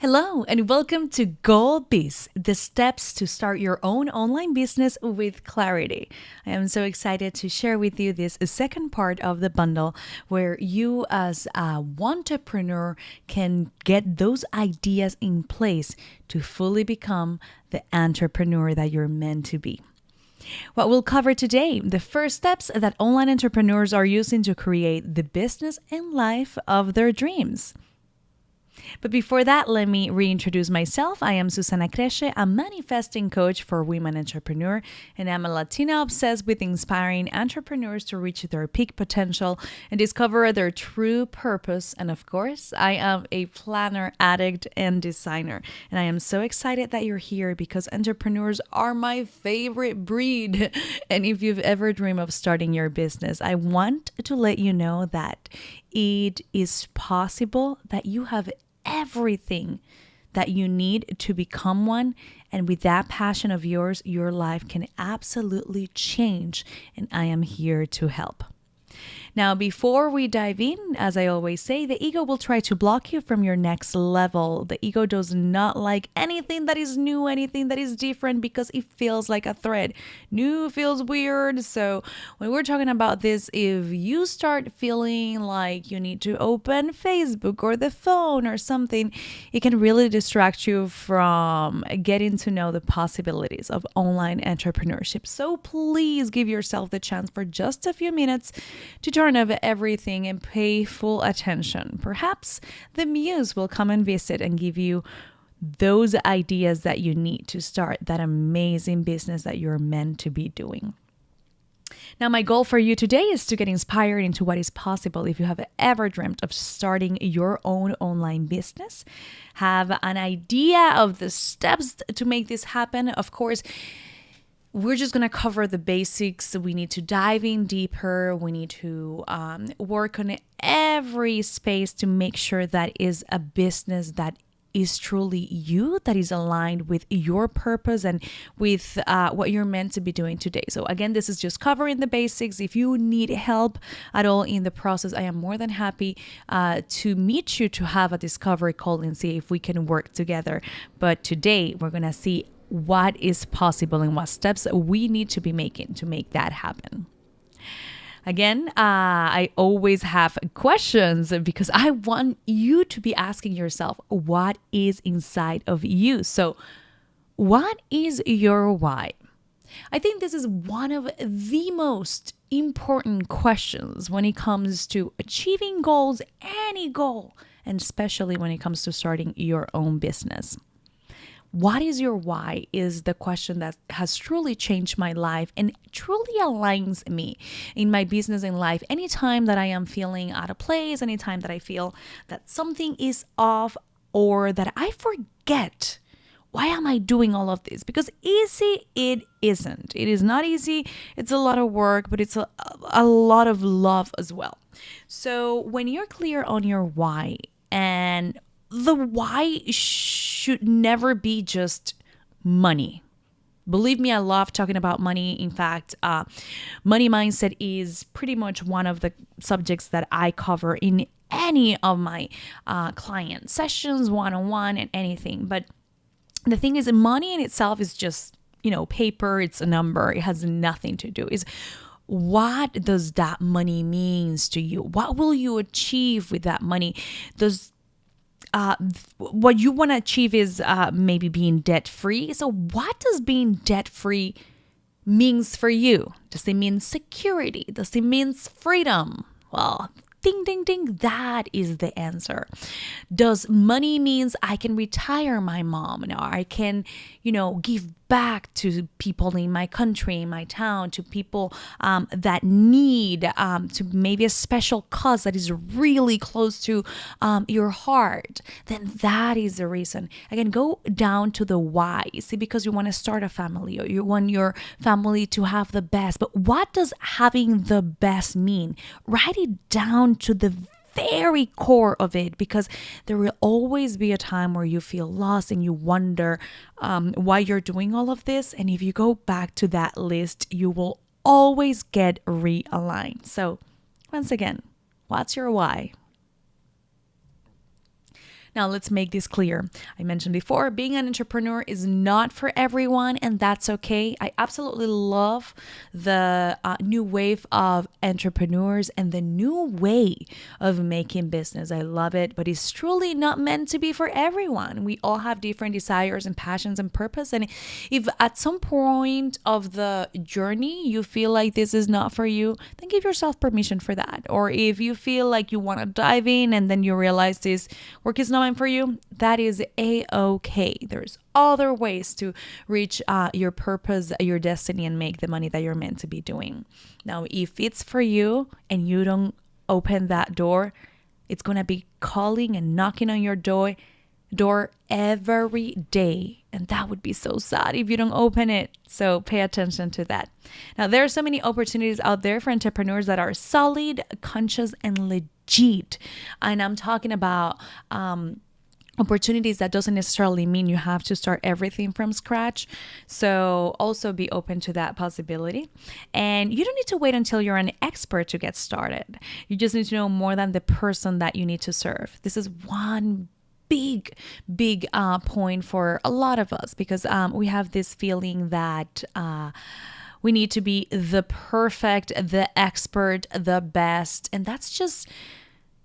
Hello and welcome to BIZ, the steps to start your own online business with clarity. I am so excited to share with you this second part of the bundle where you as a entrepreneur can get those ideas in place to fully become the entrepreneur that you're meant to be. What we'll cover today, the first steps that online entrepreneurs are using to create the business and life of their dreams. But before that, let me reintroduce myself. I am Susana Cresce, a manifesting coach for women entrepreneurs, and I'm a Latina obsessed with inspiring entrepreneurs to reach their peak potential and discover their true purpose. And of course, I am a planner addict and designer. And I am so excited that you're here because entrepreneurs are my favorite breed. And if you've ever dreamed of starting your business, I want to let you know that it is possible, that you have everything that you need to become one. And with that passion of yours, your life can absolutely change. And I am here to help. Now, before we dive in, as I always say, the ego will try to block you from your next level. The ego does not like anything that is new, anything that is different, because it feels like a threat. New feels weird. So when we're talking about this, if you start feeling like you need to open Facebook or the phone or something, it can really distract you from getting to know the possibilities of online entrepreneurship. So please give yourself the chance for just a few minutes to turn off everything and pay full attention. Perhaps the muse will come and visit and give you those ideas that you need to start that amazing business that you're meant to be doing. Now, my goal for you today is to get inspired into what is possible if you have ever dreamt of starting your own online business, have an idea of the steps to make this happen. Of course, we're just going to cover the basics. We need to dive in deeper. We need to work on every space to make sure that is a business that is truly you, that is aligned with your purpose and with what you're meant to be doing today. So again, this is just covering the basics. If you need help at all in the process, I am more than happy to meet you to have a discovery call and see if we can work together. But today we're going to see what is possible and what steps we need to be making to make that happen. Again, I always have questions because I want you to be asking yourself what is inside of you. So what is your why? I think this is one of the most important questions when it comes to achieving goals, any goal, and especially when it comes to starting your own business. What is your why is the question that has truly changed my life and truly aligns me in my business and life. Anytime that I am feeling out of place, anytime that I feel that something is off or that I forget, why am I doing all of this? Because easy it isn't. It is not easy. It's a lot of work, but it's a lot of love as well. So when you're clear on your why, and the why should never be just money. Believe me, I love talking about money. In fact, money mindset is pretty much one of the subjects that I cover in any of my client sessions, one-on-one and anything. But the thing is, money in itself is just, paper. It's a number. It has nothing to do. It's what does that money means to you? What will you achieve with that money? What you want to achieve is maybe being debt-free. So what does being debt-free means for you? Does it mean security? Does it mean freedom? Well, ding, ding, ding, that is the answer. Does money means I can retire my mom? Or I can, give back to people in my country, in my town, to people that need, to maybe a special cause that is really close to your heart, then that is the reason. Again, go down to the why. See, because you want to start a family or you want your family to have the best. But what does having the best mean? Write it down to the very core of it, because there will always be a time where you feel lost and you wonder why you're doing all of this. And if you go back to that list, you will always get realigned. So once again, what's your why? Now, let's make this clear. I mentioned before, being an entrepreneur is not for everyone, and that's okay. I absolutely love the new wave of entrepreneurs and the new way of making business. I love it, but it's truly not meant to be for everyone. We all have different desires and passions and purpose. And if at some point of the journey you feel like this is not for you, then give yourself permission for that. Or if you feel like you want to dive in and then you realize this work is not meant for you, that is a-okay. There's other ways to reach your purpose, your destiny, and make the money that you're meant to be doing. Now, if it's for you and you don't open that door, it's going to be calling and knocking on your door every day. And that would be so sad if you don't open it. So pay attention to that. Now, there are so many opportunities out there for entrepreneurs that are solid, conscious, and legit. And I'm talking about opportunities that doesn't necessarily mean you have to start everything from scratch. So also be open to that possibility. And you don't need to wait until you're an expert to get started. You just need to know more than the person that you need to serve. This is one big point for a lot of us, because we have this feeling that we need to be the perfect, the expert, the best. And that's just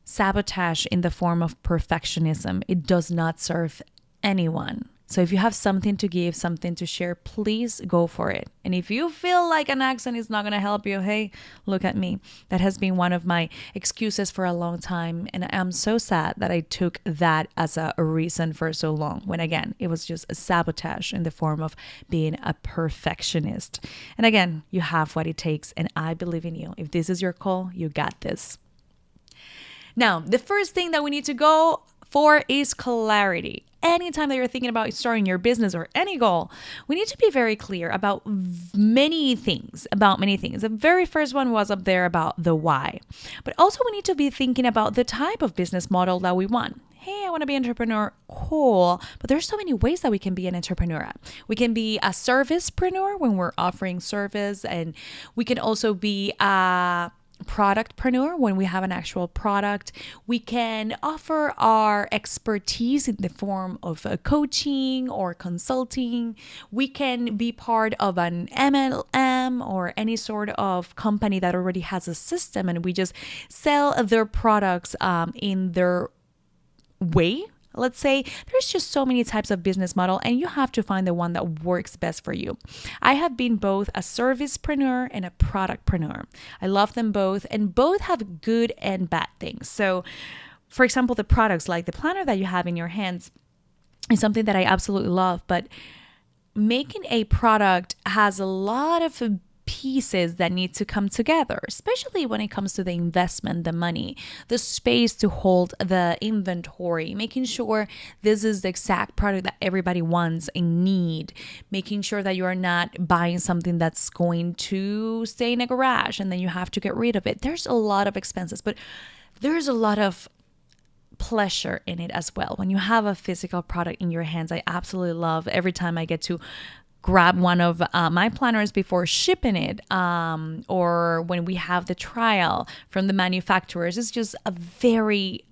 sabotage in the form of perfectionism. It does not serve anyone. So if you have something to give, something to share, please go for it. And if you feel like an accent is not going to help you, hey, look at me. That has been one of my excuses for a long time. And I'm so sad that I took that as a reason for so long, when again, it was just a sabotage in the form of being a perfectionist. And again, you have what it takes, and I believe in you. If this is your call, you got this. Now, the first thing that we need to go for is clarity. Anytime that you're thinking about starting your business or any goal, we need to be very clear about many things. The very first one was up there about the why. But also we need to be thinking about the type of business model that we want. Hey, I want to be an entrepreneur. Cool. But there's so many ways that we can be an entrepreneur. We can be a servicepreneur when we're offering service, and we can also be a productpreneur when we have an actual product. We can offer our expertise in the form of coaching or consulting. We can be part of an MLM or any sort of company that already has a system, and we just sell their products in their way. Let's say there's just so many types of business model, and you have to find the one that works best for you. I have been both a servicepreneur and a productpreneur. I love them both, and both have good and bad things. So, for example, the products like the planner that you have in your hands is something that I absolutely love, but making a product has a lot of pieces that need to come together, especially when it comes to the investment, the money, the space to hold the inventory, making sure this is the exact product that everybody wants and need, making sure that you are not buying something that's going to stay in a garage and then you have to get rid of it. There's a lot of expenses, but there's a lot of pleasure in it as well. When you have a physical product in your hands, I absolutely love every time I get to grab one of my planners before shipping it, or when we have the trial from the manufacturers. It's just a very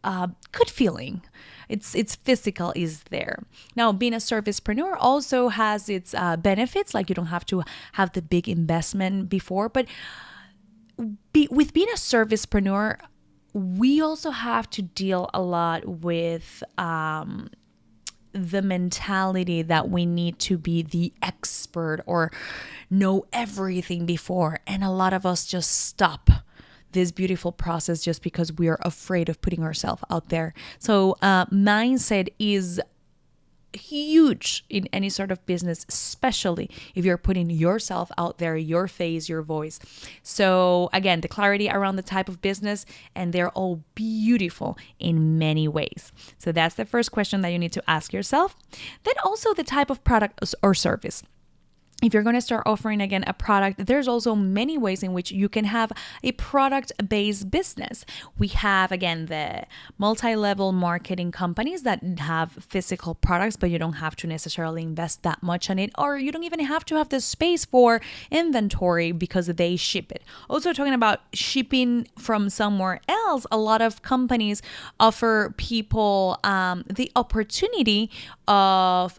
good feeling. It's physical is there. Now, being a servicepreneur also has its benefits, like you don't have to have the big investment before, but with being a servicepreneur, we also have to deal a lot with the mentality that we need to be the expert or know everything before. And a lot of us just stop this beautiful process just because we are afraid of putting ourselves out there. So mindset is huge in any sort of business, especially if you're putting yourself out there, your face, your voice. So again, the clarity around the type of business, and they're all beautiful in many ways. So that's the first question that you need to ask yourself. Then also the type of product or service. if you're going to start offering again a product, there's also many ways in which you can have a product-based business. We have, again, the multi-level marketing companies that have physical products, but you don't have to necessarily invest that much on it, or you don't even have to have the space for inventory because they ship it. Also, talking about shipping from somewhere else, a lot of companies offer people the opportunity of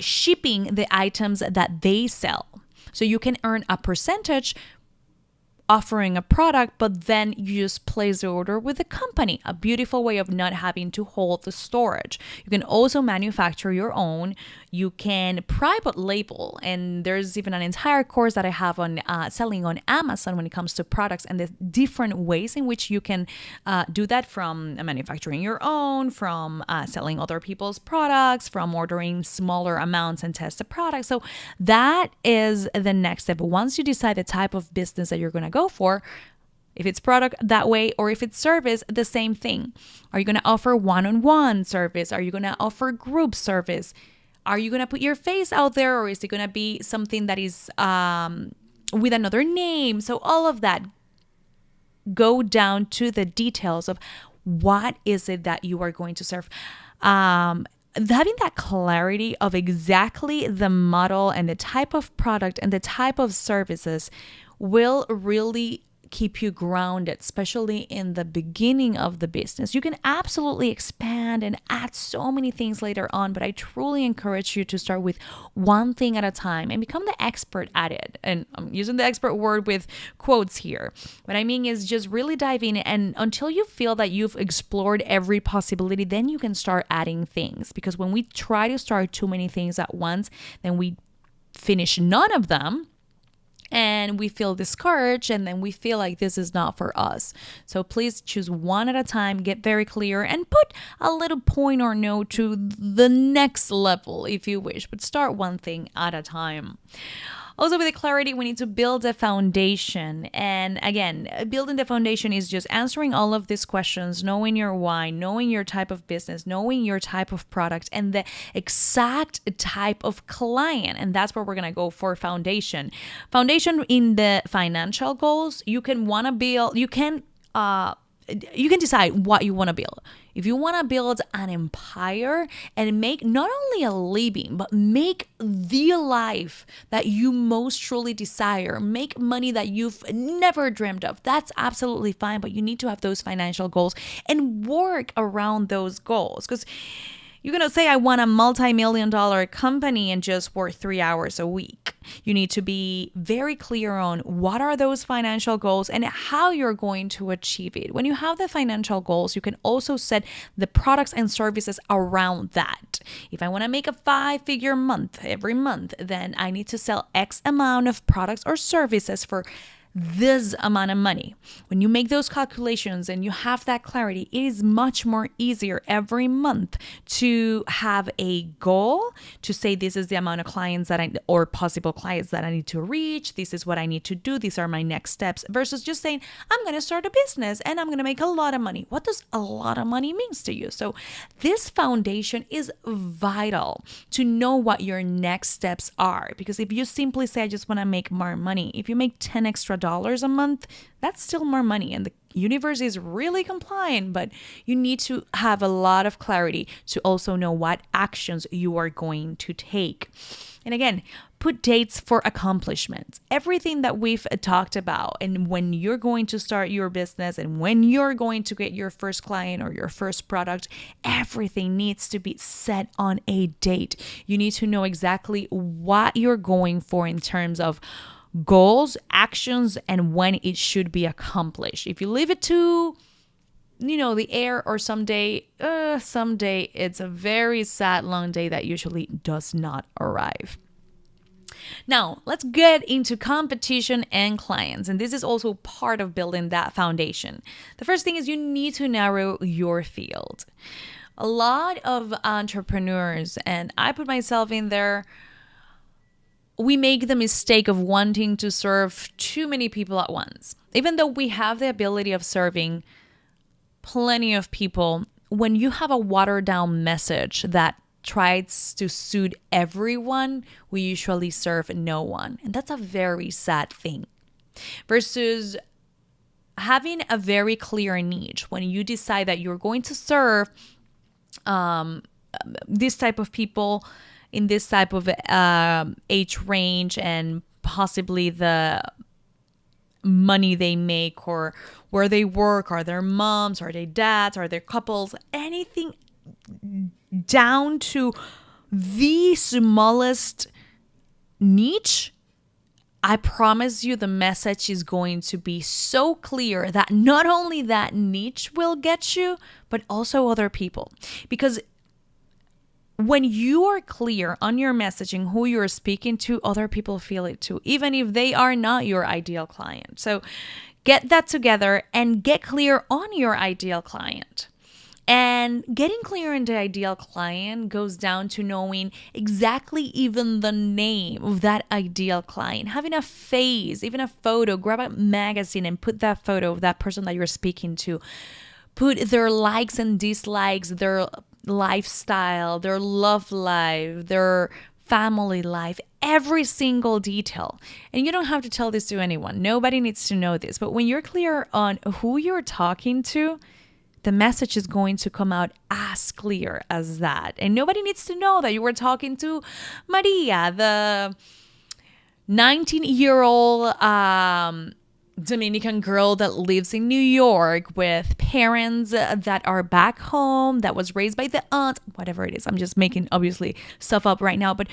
shipping the items that they sell. So you can earn a percentage offering a product, but then you just place the order with the company. A beautiful way of not having to hold the storage. You can also manufacture your own. You can private label, and there's even an entire course that I have on selling on Amazon when it comes to products and the different ways in which you can do that, from manufacturing your own, from selling other people's products, from ordering smaller amounts and test the product. So that is the next step. Once you decide the type of business that you're going to go for, if it's product, that way, or if it's service, the same thing. Are you going to offer one-on-one service? Are you going to offer group service? Are you going to put your face out there, or is it going to be something that is with another name? So all of that, go down to the details of what is it that you are going to serve. Having that clarity of exactly the model and the type of product and the type of services will really keep you grounded, especially in the beginning of the business. You can absolutely expand and add so many things later on, but I truly encourage you to start with one thing at a time and become the expert at it. And I'm using the expert word with quotes here. What I mean is just really dive in, and until you feel that you've explored every possibility, then you can start adding things. Because when we try to start too many things at once, then we finish none of them, and we feel discouraged, and then we feel like this is not for us. So please choose one at a time, get very clear, and put a little point or note to the next level if you wish, but start one thing at a time. Also, with the clarity, we need to build a foundation. And again, building the foundation is just answering all of these questions, knowing your why, knowing your type of business, knowing your type of product, and the exact type of client. And that's where we're going to go for foundation. Foundation in the financial goals, you can want to build, you can decide what you want to build. If you want to build an empire and make not only a living, but make the life that you most truly desire, make money that you've never dreamed of, that's absolutely fine. But you need to have those financial goals and work around those goals. Because you're going to say, I want a multi-million-dollar company and just work 3 hours a week. You need to be very clear on what are those financial goals and how you're going to achieve it. When you have the financial goals, you can also set the products and services around that. If I want to make a 5-figure month every month, then I need to sell X amount of products or services for this amount of money. When you make those calculations and you have that clarity, it is much more easier every month to have a goal, to say this is the amount of clients that or possible clients that I need to reach. This is what I need to do. These are my next steps, versus just saying, I'm going to start a business and I'm going to make a lot of money. What does a lot of money means to you? So this foundation is vital to know what your next steps are. Because if you simply say, I just want to make more money, if you make 10 extra dollars a month, that's still more money, and the universe is really compliant, but you need to have a lot of clarity to also know what actions you are going to take. And again, put dates for accomplishments. Everything that we've talked about, and when you're going to start your business and when you're going to get your first client or your first product, everything needs to be set on a date. You need to know exactly what you're going for in terms of goals, actions, and when it should be accomplished. If you leave it to, the air, or someday it's a very sad, long day that usually does not arrive. Now, let's get into competition and clients. And this is also part of building that foundation. The first thing is you need to narrow your field. A lot of entrepreneurs, and I put myself in there, we make the mistake of wanting to serve too many people at once. Even though we have the ability of serving plenty of people, when you have a watered down message that tries to suit everyone, we usually serve no one. And that's a very sad thing. Versus having a very clear niche. When you decide that you're going to serve this type of people in this type of age range, and possibly the money they make, or where they work, are their moms, are they dads, are they couples, anything down to the smallest niche, I promise you the message is going to be so clear that not only that niche will get you, but also other people. Because when you are clear on your messaging, who you're speaking to, other people feel it too, even if they are not your ideal client. So get that together and get clear on your ideal client. And getting clear on the ideal client goes down to knowing exactly even the name of that ideal client, having a face, even a photo. Grab a magazine and put that photo of that person that you're speaking to. Put their likes and dislikes, their lifestyle, their love life, their family life, every single detail. And you don't have to tell this to anyone. Nobody needs to know this. But when you're clear on who you're talking to, the message is going to come out as clear as that. And nobody needs to know that you were talking to Maria, the 19-year-old Dominican girl that lives in New York with parents that are back home, that was raised by the aunt, whatever it is. I'm just making, obviously, stuff up right now. But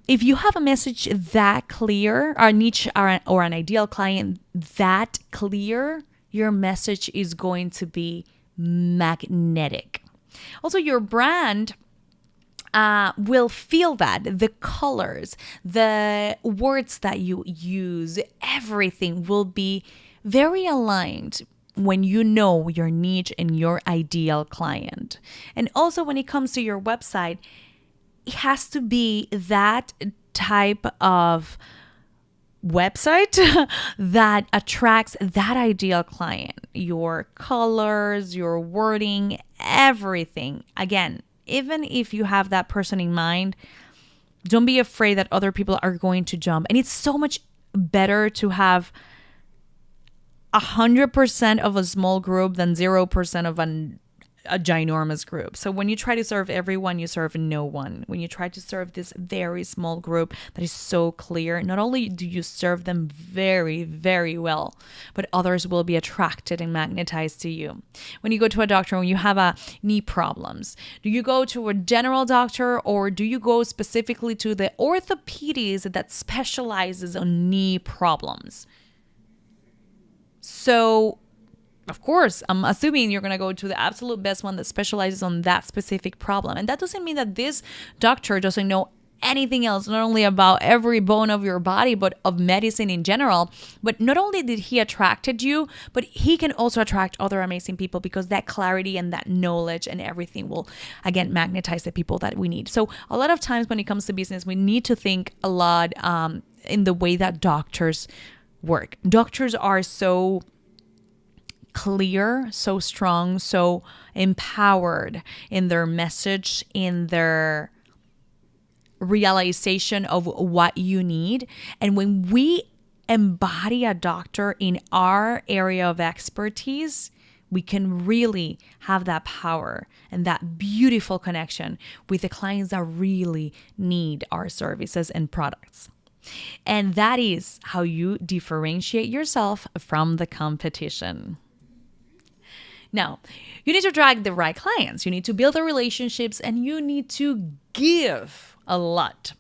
if you have a message that clear, or niche or an ideal client that clear, your message is going to be magnetic. Also, your brand will feel that. The colors, the words that you use, everything will be very aligned when you know your niche and your ideal client. And also when it comes to your website, it has to be that type of website that attracts that ideal client. Your colors, your wording, everything. Again, even if you have that person in mind, don't be afraid that other people are going to jump. And it's so much better to have 100% of a small group than 0% of a ginormous group. So when you try to serve everyone, you serve no one. When you try to serve this very small group that is so clear, not only do you serve them very, very well, but others will be attracted and magnetized to you. When you go to a doctor, when you have knee problems, do you go to a general doctor, or do you go specifically to the orthopedist that specializes on knee problems? So of course, I'm assuming you're going to go to the absolute best one that specializes on that specific problem. And that doesn't mean that this doctor doesn't know anything else, not only about every bone of your body, but of medicine in general. But not only did he attracted you, but he can also attract other amazing people, because that clarity and that knowledge and everything will, again, magnetize the people that we need. So a lot of times when it comes to business, we need to think a lot in the way that doctors work. Doctors are so clear, so strong, so empowered in their message, in their realization of what you need. And when we embody a doctor in our area of expertise, we can really have that power and that beautiful connection with the clients that really need our services and products. And that is how you differentiate yourself from the competition. Now, you need to attract the right clients. You need to build the relationships, and you need to give a lot.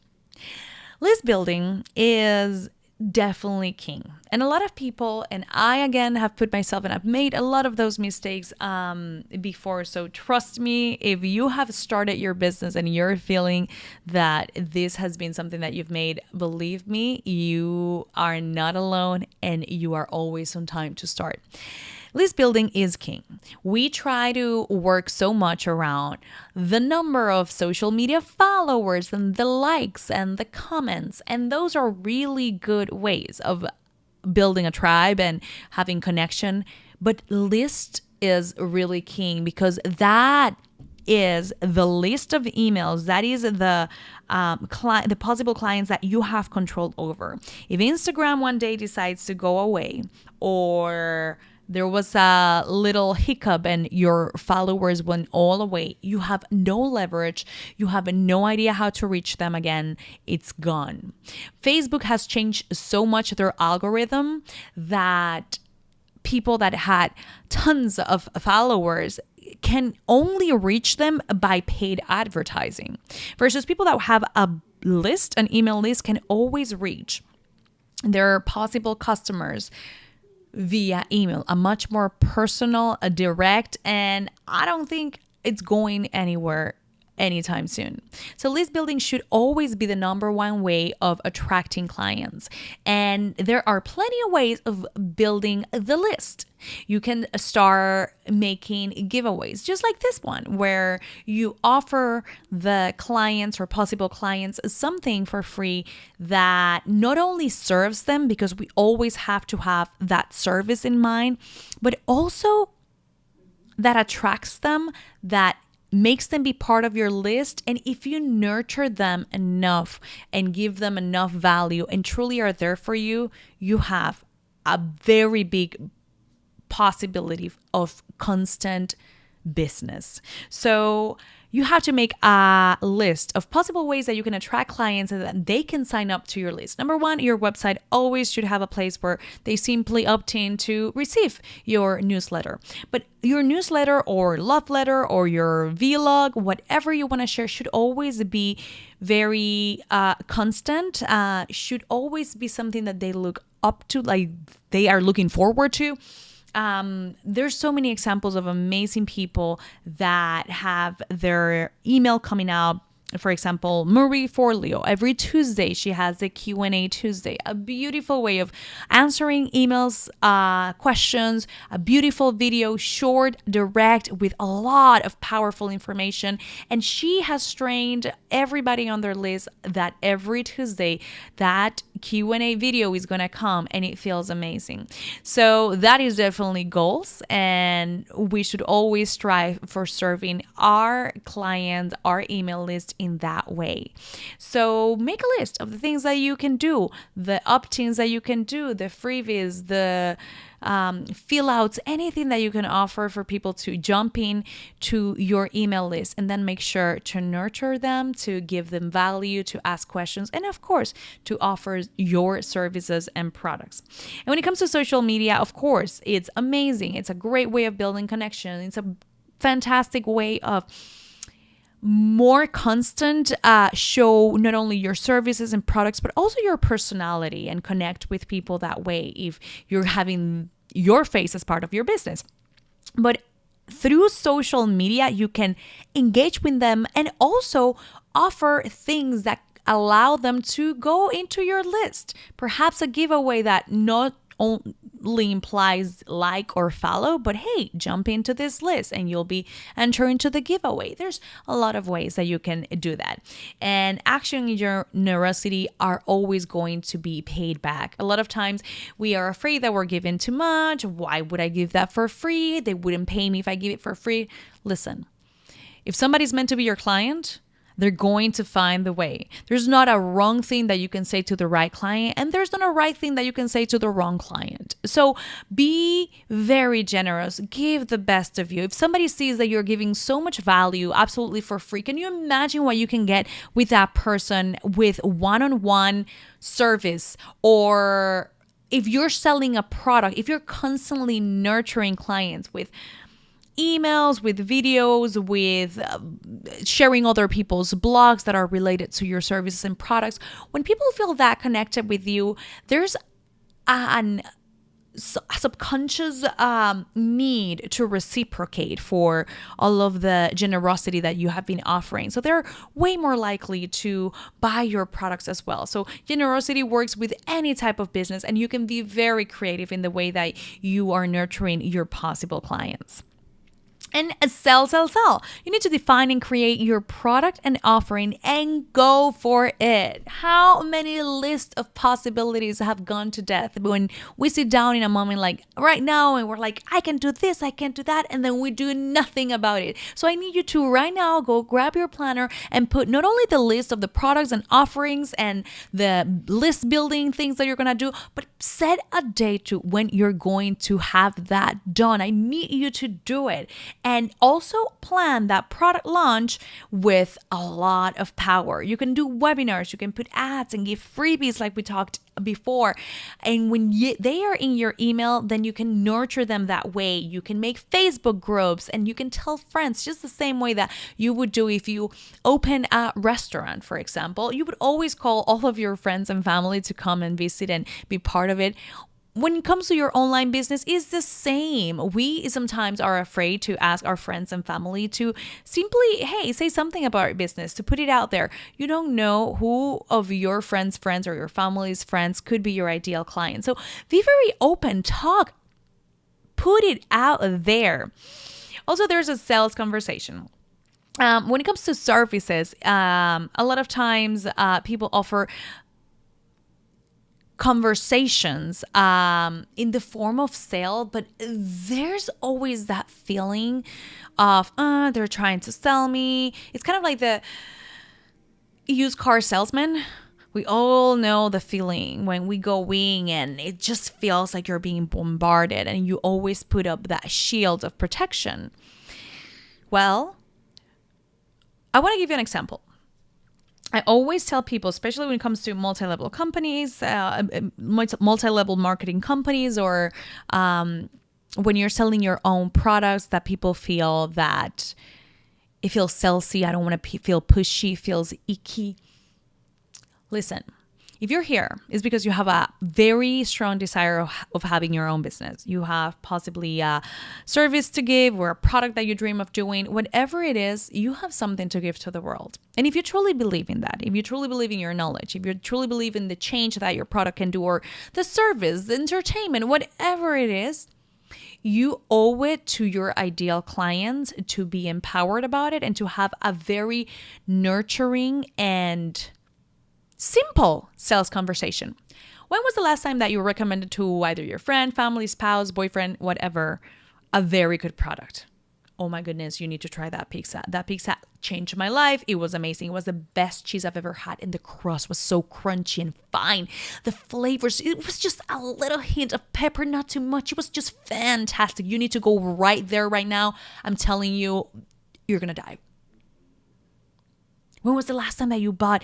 List building is definitely king. And a lot of people, and I again have put myself, and I've made a lot of those mistakes before. So trust me, if you have started your business and you're feeling that this has been something that you've made, believe me, you are not alone, and you are always on time to start. List building is king. We try to work so much around the number of social media followers and the likes and the comments. And those are really good ways of building a tribe and having connection. But list is really king, because that is the list of emails. That is the the possible clients that you have control over. If Instagram one day decides to go away, or there was a little hiccup and your followers went all away, you have no leverage. You have no idea how to reach them again. It's gone. Facebook has changed so much their algorithm that people that had tons of followers can only reach them by paid advertising, versus people that have a list, an email list, can always reach their possible customers via email, a much more personal, a direct, and I don't think it's going anywhere anytime soon. So list building should always be the number one way of attracting clients. And there are plenty of ways of building the list. You can start making giveaways, just like this one, where you offer the clients or possible clients something for free that not only serves them, because we always have to have that service in mind, but also that attracts them, that makes them be part of your list. And if you nurture them enough and give them enough value and truly are there for you, you have a very big possibility of constant business. So you have to make a list of possible ways that you can attract clients and that they can sign up to your list. Number one, your website always should have a place where they simply opt in to receive your newsletter. But your newsletter or love letter or your vlog, whatever you want to share, should always be very constant, should always be something that they look up to, like they are looking forward to. There's so many examples of amazing people that have their email coming out. For example, Marie Forleo, every Tuesday she has a Q&A Tuesday, a beautiful way of answering emails, questions, a beautiful video, short, direct, with a lot of powerful information. And she has trained everybody on their list that every Tuesday that Q&A video is going to come, and it feels amazing. So that is definitely goals, and we should always strive for serving our clients, our email list in that way. So make a list of the things that you can do, the opt-ins that you can do, the freebies, the fill outs, anything that you can offer for people to jump in to your email list, and then make sure to nurture them, to give them value, to ask questions, and of course to offer your services and products. And when it comes to social media, of course, it's amazing. It's a great way of building connection. It's a fantastic way of more constant show not only your services and products, but also your personality, and connect with people that way if you're having your face as part of your business. But through social media, you can engage with them and also offer things that allow them to go into your list. Perhaps a giveaway that not only implies like or follow, but hey, jump into this list and you'll be entered into the giveaway. There's a lot of ways that you can do that. And action and generosity are always going to be paid back. A lot of times we are afraid that we're giving too much. Why would I give that for free? They wouldn't pay me if I give it for free. Listen, if somebody's meant to be your client, they're going to find the way. There's not a wrong thing that you can say to the right client, and there's not a right thing that you can say to the wrong client. So be very generous. Give the best of you. If somebody sees that you're giving so much value absolutely for free, can you imagine what you can get with that person with one-on-one service? Or if you're selling a product, if you're constantly nurturing clients with emails, with videos, with sharing other people's blogs that are related to your services and products, when people feel that connected with you, there's a subconscious need to reciprocate for all of the generosity that you have been offering. So they're way more likely to buy your products as well. So generosity works with any type of business, and you can be very creative in the way that you are nurturing your possible clients. And sell, sell, sell. You need to define and create your product and offering and go for it. How many lists of possibilities have gone to death when we sit down in a moment like right now and we're like, I can do this, I can do that, and then we do nothing about it. So I need you to right now go grab your planner and put not only the list of the products and offerings and the list building things that you're going to do, but set a date to when you're going to have that done. I need you to do it. And also plan that product launch with a lot of power. You can do webinars, you can put ads and give freebies like we talked before. And when they are in your email, then you can nurture them that way. You can make Facebook groups and you can tell friends just the same way that you would do if you open a restaurant, for example. You would always call all of your friends and family to come and visit and be part of it. When it comes to your online business, it's the same. We sometimes are afraid to ask our friends and family to simply, hey, say something about our business, to put it out there. You don't know who of your friends' friends or your family's friends could be your ideal client. So be very open, talk, put it out there. Also, there's a sales conversation. When it comes to services, a lot of times people offer conversations in the form of sale, but there's always that feeling of they're trying to sell me. It's kind of like the used car salesman. We all know the feeling when we go in and it just feels like you're being bombarded and you always put up that shield of protection. Well, I want to give you an example. I always tell people, especially when it comes to multi-level companies, multi-level marketing companies, or when you're selling your own products, that people feel that it feels salesy. I don't want to feel pushy, feels icky. Listen, if you're here, it's because you have a very strong desire of having your own business. You have possibly a service to give or a product that you dream of doing. Whatever it is, you have something to give to the world. And if you truly believe in that, if you truly believe in your knowledge, if you truly believe in the change that your product can do, or the service, the entertainment, whatever it is, you owe it to your ideal clients to be empowered about it and to have a very nurturing and simple sales conversation. When was the last time that you recommended to either your friend, family, spouse, boyfriend, whatever, a very good product? Oh my goodness, you need to try that pizza. That pizza changed my life. It was amazing. It was the best cheese I've ever had. And the crust was so crunchy and fine. The flavors, it was just a little hint of pepper, not too much. It was just fantastic. You need to go right there right now. I'm telling you, you're going to die. When was the last time that you bought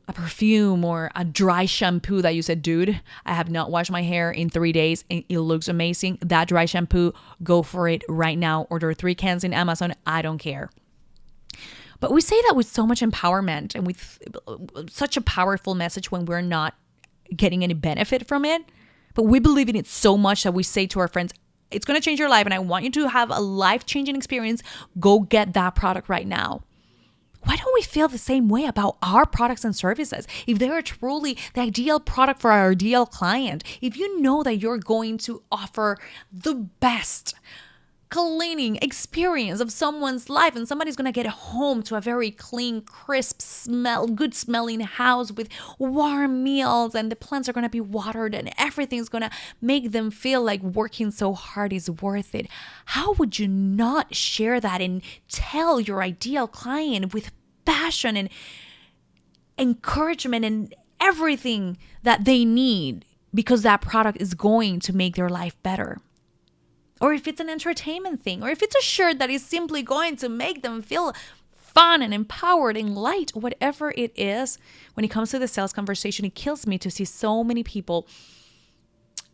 a perfume or a dry shampoo that you said, dude, I have not washed my hair in 3 days and it looks amazing? That dry shampoo, go for it right now. Order 3 cans in Amazon. I don't care. But we say that with so much empowerment and with such a powerful message when we're not getting any benefit from it. But we believe in it so much that we say to our friends, it's going to change your life and I want you to have a life-changing experience. Go get that product right now. Why don't we feel the same way about our products and services? If they are truly the ideal product for our ideal client, if you know that you're going to offer the best cleaning experience of someone's life and somebody's going to get home to a very clean, crisp smell, good smelling house with warm meals, and the plants are going to be watered and everything's going to make them feel like working so hard is worth it. How would you not share that and tell your ideal client with passion and encouragement and everything that they need, because that product is going to make their life better? Or if it's an entertainment thing, or if it's a shirt that is simply going to make them feel fun and empowered and light, whatever it is, when it comes to the sales conversation, it kills me to see so many people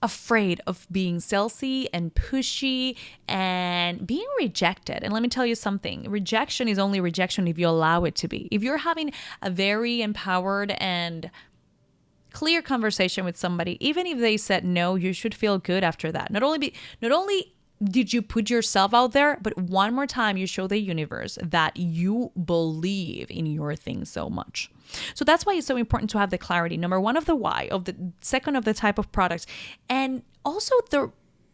afraid of being salesy and pushy and being rejected. And let me tell you something, rejection is only rejection if you allow it to be. If you're having a very empowered and clear conversation with somebody, even if they said no, you should feel good after that. Not only did you put yourself out there, but one more time you show the universe that you believe in your thing so much. So that's why it's so important to have the clarity. Number one, of the why, of the second, of the type of products, and also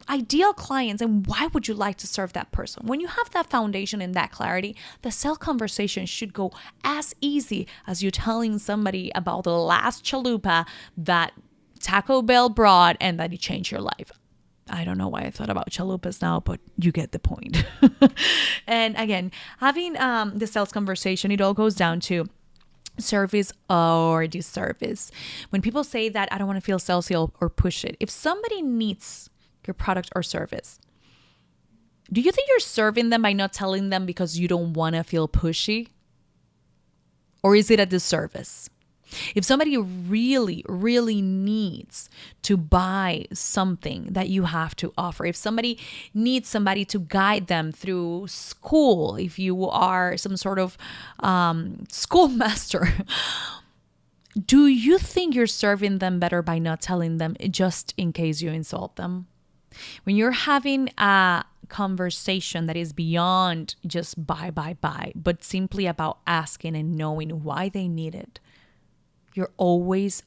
ideal clients and why would you like to serve that person. When you have that foundation and that clarity, the sale conversation should go as easy as you telling somebody about the last chalupa that Taco Bell brought and that it changed your life. I don't know why I thought about chalupas now, but you get the point. And again, having the sales conversation, it all goes down to service or disservice. When people say that I don't want to feel salesy or push it, if somebody needs your product or service, do you think you're serving them by not telling them because you don't want to feel pushy? Or is it a disservice? If somebody really, really needs to buy something that you have to offer, if somebody needs somebody to guide them through school, if you are some sort of schoolmaster, do you think you're serving them better by not telling them just in case you insult them? When you're having a conversation that is beyond just buy, but simply about asking and knowing why they need it, you're always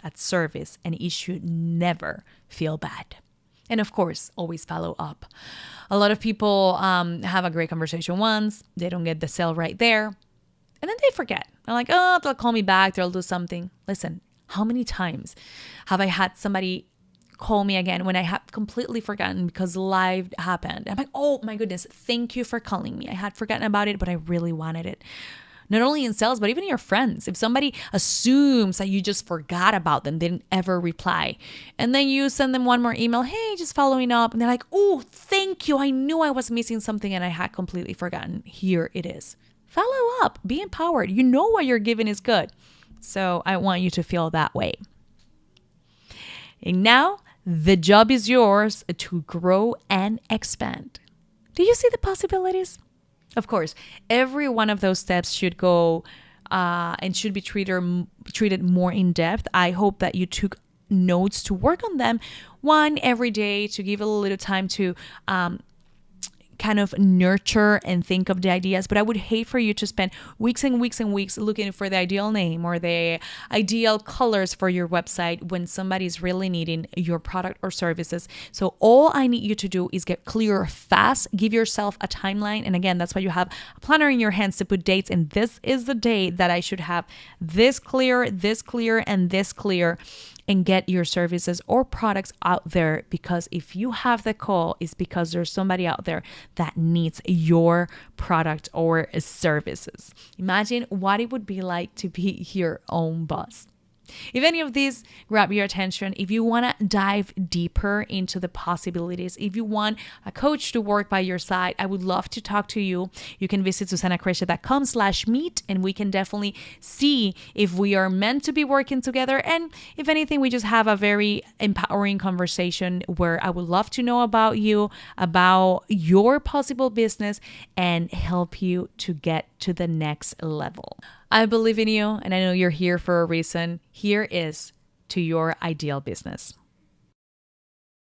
at service, and it should never feel bad. And of course, always follow up. A lot of people have a great conversation once, they don't get the sale right there, and then they forget. They're like, oh, they'll call me back, they'll do something. Listen, how many times have I had somebody call me again when I have completely forgotten because life happened? I'm like, oh my goodness, thank you for calling me. I had forgotten about it, but I really wanted it. Not only in sales, but even your friends. If somebody assumes that you just forgot about them, they didn't ever reply, and then you send them one more email, hey, just following up, and they're like, oh, thank you. I knew I was missing something and I had completely forgotten. Here it is. Follow up. Be empowered. You know what you're giving is good. So I want you to feel that way. And now the job is yours to grow and expand. Do you see the possibilities? Of course, every one of those steps should go and should be treated more in depth. I hope that you took notes to work on them, one every day, to give a little time to kind of nurture and think of the ideas. But I would hate for you to spend weeks and weeks and weeks looking for the ideal name or the ideal colors for your website when somebody's really needing your product or services. So all I need you to do is get clear fast, give yourself a timeline. And again, that's why you have a planner in your hands to put dates. And this is the date that I should have this clear, and this clear, and get your services or products out there. Because if you have the call, it's because there's somebody out there that needs your product or services. Imagine what it would be like to be your own boss. If any of these grab your attention, if you want to dive deeper into the possibilities, if you want a coach to work by your side, I would love to talk to you. You can visit susanacresce.com/meet, and we can definitely see if we are meant to be working together. And if anything, we just have a very empowering conversation where I would love to know about you, about your possible business, and help you to get to the next level. I believe in you, and I know you're here for a reason. Here is to your ideal business.